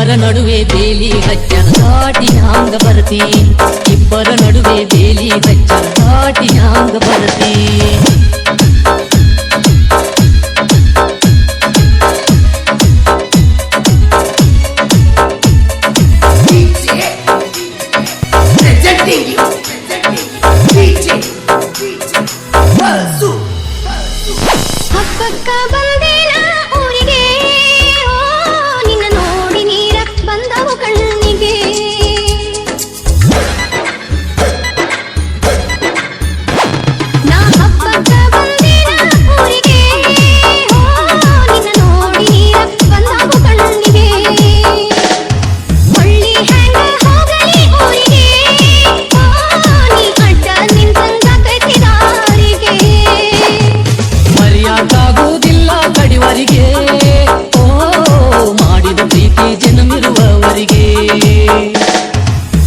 ಇಬ್ಬರ ನಡುವೆ ಬೇಲಿ ಹಚ್ಚ ದಾಟಿ ಹ್ಯಾಂಗ ಬರ್ತಿ ಇಬ್ಬರ ನಡುವೆ ಬೇಲಿ ಹಚ್ಚ ದಾಟಿ ಹ್ಯಾಂಗ ಬರ್ತಿ ಹಬ್ಬಕ್ಕ ಬಂದೇನ ಊರಿಗೆ ನಿನ್ನ ನೋಡಿ ನೀರ ಬಂದವು ಕಣ್ಣಿಗೆ ನಾ ಹಬ್ಬಕ್ಕ ಬಂದೇನ ಊರಿಗೆ ನಿನ್ನ ನೋಡಿ ನೀರ ಬಂದವು ಕಣ್ಣಿಗೆ ಹೊಳ್ಳಿ ಹ್ಯಾಂಗ ಹೋಗಲಿ ಊರಿಗೆ ನೀ ಅಡ್ಡ ನಿಂತಂಗಾಕೈತಿ ದಾರಿಗೆ ಮರೆಯಕ್ಕಾಗುವುದಿಲ್ಲ ಕಡಿವರಿಗೆ ಓ ಮಾಡಿದ ಪ್ರೀತಿ ಜನಮಿರುವವರಿಗೆ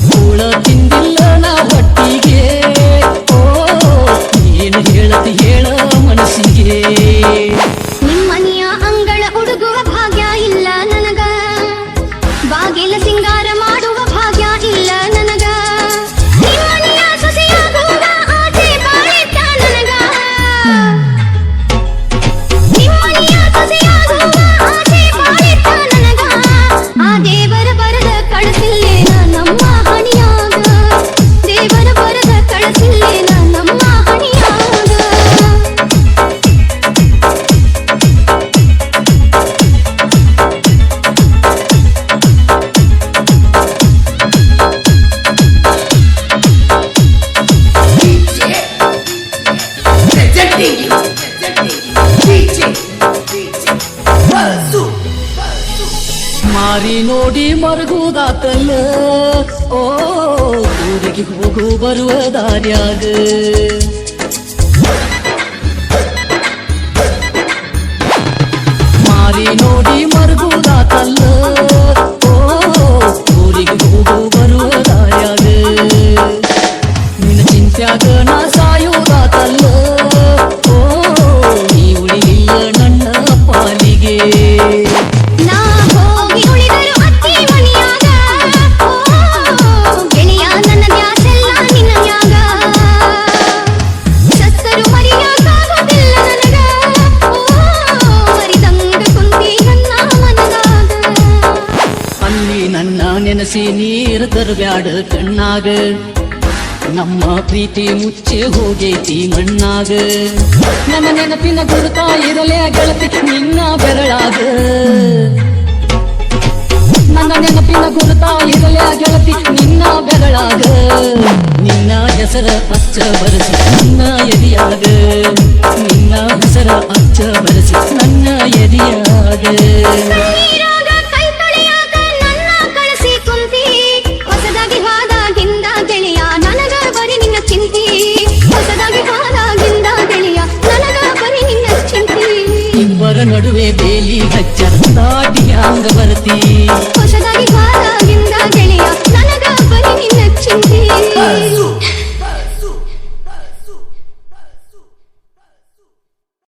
ಕೂಳ ತಿಂದಿಲ್ಲ ನಾ ಹೊಟ್ಟಿಗೆ ಓ ಏನು ಹೇಳತಿ ಹೇಳ ಮನಸ್ಸಿಗೆ ನಿಮ್ಮನೆಯ ಅಂಗಳ ಹುಡುಗುವ ಭಾಗ್ಯ ಇಲ್ಲ ನನಗ ಬಾಗಿಲ ಸಿಂಗಾರ ಮಾಡುವ ಭಾಗ್ಯ ಇಲ್ಲ ನನಗ ನಿಮ್ಮನೆಯ ಸೊಸೆಯಾಗುವ ಆಸೆ ಬಾಳಿದ್ದ ನನಗ ನಿಮ್ಮನೆಯ ಸೊಸೆಯಾಗುವ ಆಸೆ ಬಾಳಿದ್ದ ನನಗ ಆ ದೇವರ ಬರದ ಕಳಸಿಲ್ಲೇನ ನಮ್ಮ ಹಣಿಯಾಗ ದೇವರ ಬರದ ಕಳಸಿಲ್ಲೇನ ನಮ್ಮ ಹಣಿಯಾಗ ಮಾರಿ ನೋಡಿ ಮರಗುದಾತಲ್ಲ ಓ ಊರಿಗೆ ಹೋಗು ಬರುವ ದಾರ್ಯಾಗ ಮಾರಿ ನೋಡಿ ಮರಗುದಾತಲ್ಲ ಓ ಊರಿಗೆ ಹೋಗು ಬರುವ ದಾರ್ಯಾಗ ನಿನ್ನ ಚಿಂತ್ಯಾಗ ನಾ ಸಾಯುವುದಾತಲ್ಲ ಓ ನೀ ಉಳಿಲಿಲ್ಲ ನನ್ನ ಪಾಲಿಗೆ ನಾ ಹೋಗಿ ಉಳಿದರು ಅತ್ತಿ ಮನಿಯಾಗ ಗೆಳೆಯ ನನ್ನ ದ್ಯಾಸೆಲ್ಲ ನಿನ್ನ ಮ್ಯಾಗ ಸತ್ತರು ಮರಿಯಾಕಾಗೋದಿಲ್ಲ ನನಗ ಮರಿದಂಗ ಕುಂತಿ ನನ್ನ ಮನದಾಗ ಅಲ್ಲಿ ನನ್ನ ನೆನಸಿ ನೀರು ತರಬ್ಯಾಡ ಕಣ್ಣಾಗ ನಮ್ಮ ಪ್ರೀತಿ ಮುಚ್ಚೆ ಹೋಗೈತಿ ಮಣ್ಣಾಗ ನನ್ನ ನೆನಪಿನ ಗುರುತಾ ಇರಲೇ ಗೆಳತಿ ನಿನ್ನ ಬೆರಳಾಗ ನನ್ನ ನೆನಪಿನ ಗುರುತಾ ಇರಲೇ ಗೆಳತಿ ನಿನ್ನ ಬೆರಳಾಗ ನಿನ್ನ ಹೆಸರ ಅಚ್ಚ ಬರೆಸಿ ನನ್ನ ಎದಿಯಾಗ ನಿನ್ನ ಹೆಸರ ಅಚ್ಚ ಬರೆಸಿ ನನ್ನ ಎದಿಯಾಗ ನೀರಾಗ ಕೈ ತೊಳೆಯಾಗ ನನ್ನ ಕಳಿಸಿ ಕುಂತಿ ಹೊಸದಾಗಿ ಹೋದಾಗಿಂದ ಗೆಳೆಯ ನನಗ ಬರಿ ನಿನ್ನ ಚಿಂತಿ ಹೊಸದಾಗಿ ಹೋದಾಗಿಂದ ಗೆಳೆಯ ನನಗ ಬರಿ ನಿನ್ನ ಚಿಂತಿ ಇಬ್ಬರ ನಡುವೆ ಬೇಲಿ ಹಚ್ಚ ದಾಟಿ ಹ್ಯಾಂಗ ಬರ್ತಿ ಹೊಸದಾಗಿ ಹೋದ